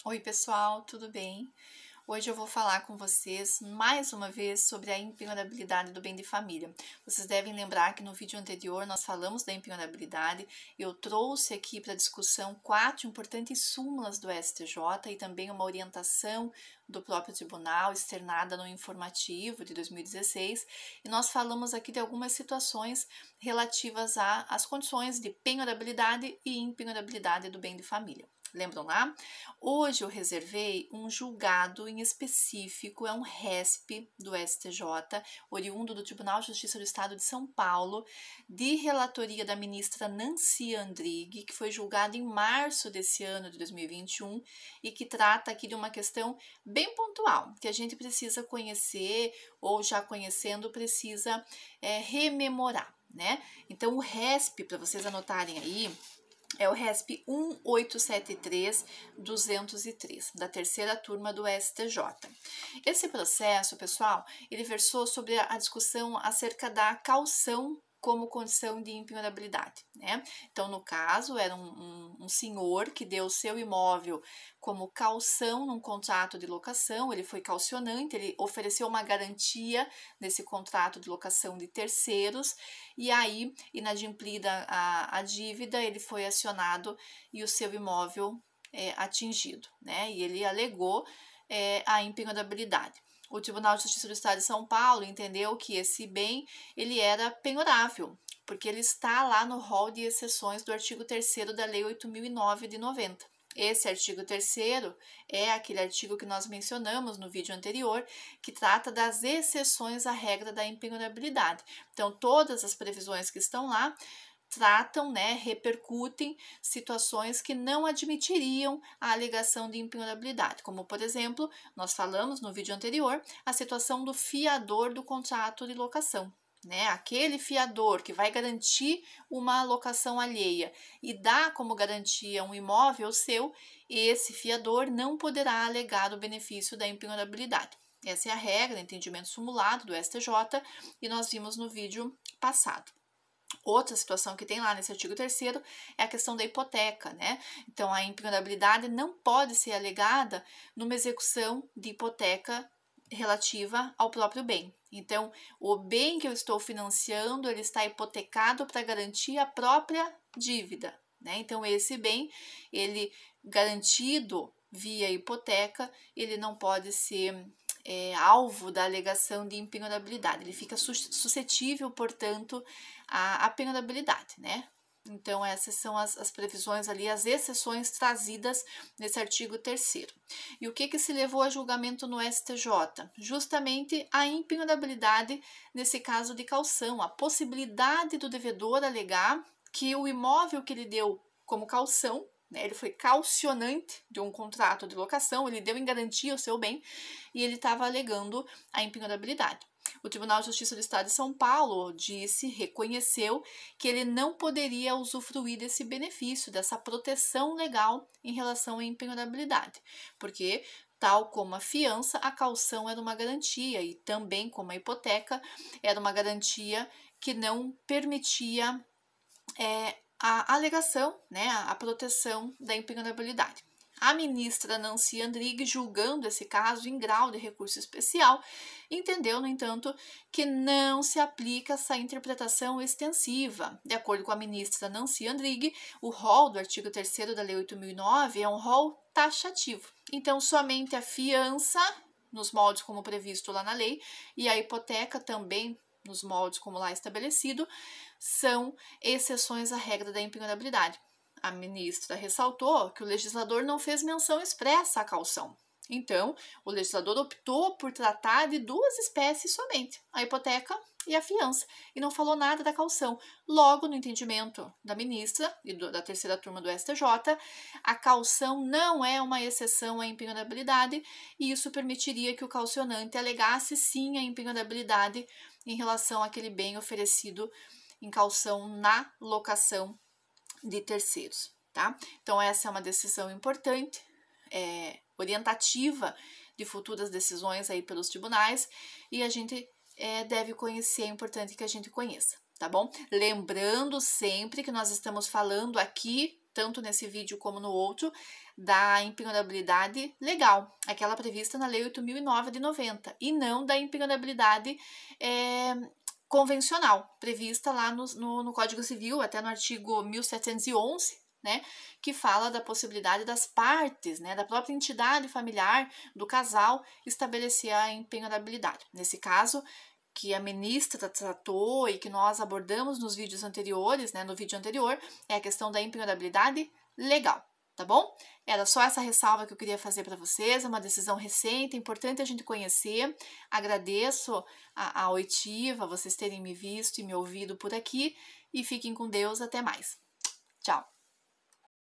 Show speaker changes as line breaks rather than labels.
Oi, pessoal, tudo bem? Hoje eu vou falar com vocês mais uma vez sobre a impenhorabilidade do bem de família. Vocês devem lembrar que no vídeo anterior nós falamos da impenhorabilidade. Eu trouxe aqui para discussão 4 importantes súmulas do STJ e também uma orientação do próprio tribunal externada no informativo de 2016. E nós falamos aqui de algumas situações relativas às condições de penhorabilidade e impenhorabilidade do bem de família. Lembram lá? Hoje eu reservei um julgado em específico, é um RESP do STJ, oriundo do Tribunal de Justiça do Estado de São Paulo, de relatoria da ministra Nancy Andrighi, que foi julgado em março desse ano de 2021 e que trata aqui de uma questão bem pontual, que a gente precisa conhecer ou já conhecendo precisa rememorar, né? Então o RESP, para vocês anotarem aí, é o RESP 1873-203, da terceira turma do STJ. Esse processo, pessoal, ele versou sobre a discussão acerca da caução como condição de impenhorabilidade, né? Então, no caso, era um senhor que deu seu imóvel como caução num contrato de locação, ele foi caucionante, ele ofereceu uma garantia nesse contrato de locação de terceiros, e aí, inadimplida a dívida, ele foi acionado e o seu imóvel atingido, né? E ele alegou a impenhorabilidade. O Tribunal de Justiça do Estado de São Paulo entendeu que esse bem ele era penhorável, porque ele está lá no rol de exceções do artigo 3º da Lei 8.009 de 90. Esse artigo 3º é aquele artigo que nós mencionamos no vídeo anterior, que trata das exceções à regra da impenhorabilidade. Então, todas as previsões que estão lá tratam, repercutem situações que não admitiriam a alegação de impenhorabilidade, como, por exemplo, nós falamos no vídeo anterior, a situação do fiador do contrato de locação. Aquele fiador que vai garantir uma locação alheia e dá como garantia um imóvel seu, esse fiador não poderá alegar o benefício da impenhorabilidade. Essa é a regra, entendimento simulado do STJ, e nós vimos no vídeo passado. Outra situação que tem lá nesse artigo 3º é a questão da hipoteca, né? Então, a impenhorabilidade não pode ser alegada numa execução de hipoteca relativa ao próprio bem. Então, o bem que eu estou financiando, ele está hipotecado para garantir a própria dívida, né? Então, esse bem, ele garantido via hipoteca, ele não pode ser alvo da alegação de impenhorabilidade. Ele fica suscetível, portanto, à penhorabilidade, né? Então, essas são as previsões ali, as exceções trazidas nesse artigo 3º. E o que se levou a julgamento no STJ? Justamente a impenhorabilidade nesse caso de caução, a possibilidade do devedor alegar que o imóvel que ele deu como caução, ele foi caucionante de um contrato de locação, ele deu em garantia o seu bem e ele estava alegando a impenhorabilidade. O Tribunal de Justiça do Estado de São Paulo reconheceu que ele não poderia usufruir desse benefício, dessa proteção legal em relação à impenhorabilidade, porque, tal como a fiança, a caução era uma garantia e também como a hipoteca era uma garantia que não permitia a alegação, a proteção da impenhorabilidade. A ministra Nancy Andrighi, julgando esse caso em grau de recurso especial, entendeu, no entanto, que não se aplica essa interpretação extensiva. De acordo com a ministra Nancy Andrighi, o rol do artigo 3º da Lei 8.009 é um rol taxativo. Então, somente a fiança, nos moldes como previsto lá na lei, e a hipoteca também, nos moldes como lá estabelecido, são exceções à regra da impenhorabilidade. A ministra ressaltou que o legislador não fez menção expressa à caução. Então, o legislador optou por tratar de duas espécies somente, a hipoteca e a fiança, e não falou nada da caução. Logo, no entendimento da ministra e da terceira turma do STJ, a caução não é uma exceção à impenhorabilidade e isso permitiria que o caucionante alegasse sim a impenhorabilidade em relação àquele bem oferecido em caução na locação de terceiros, tá? Então, essa é uma decisão importante, orientativa de futuras decisões aí pelos tribunais, e a gente deve conhecer, é importante que a gente conheça, tá bom? Lembrando sempre que nós estamos falando aqui tanto nesse vídeo como no outro, da impenhorabilidade legal, aquela prevista na Lei 8.009 de 90, e não da impenhorabilidade convencional, prevista lá no Código Civil, até no artigo 1711, né, que fala da possibilidade das partes, né, da própria entidade familiar do casal estabelecer a impenhorabilidade. Nesse caso, que a ministra tratou e que nós abordamos nos vídeos anteriores, né, no vídeo anterior, é a questão da impenhorabilidade legal, tá bom? Era só essa ressalva que eu queria fazer para vocês, é uma decisão recente, é importante a gente conhecer. Agradeço a oitiva, vocês terem me visto e me ouvido por aqui, e fiquem com Deus, até mais. Tchau!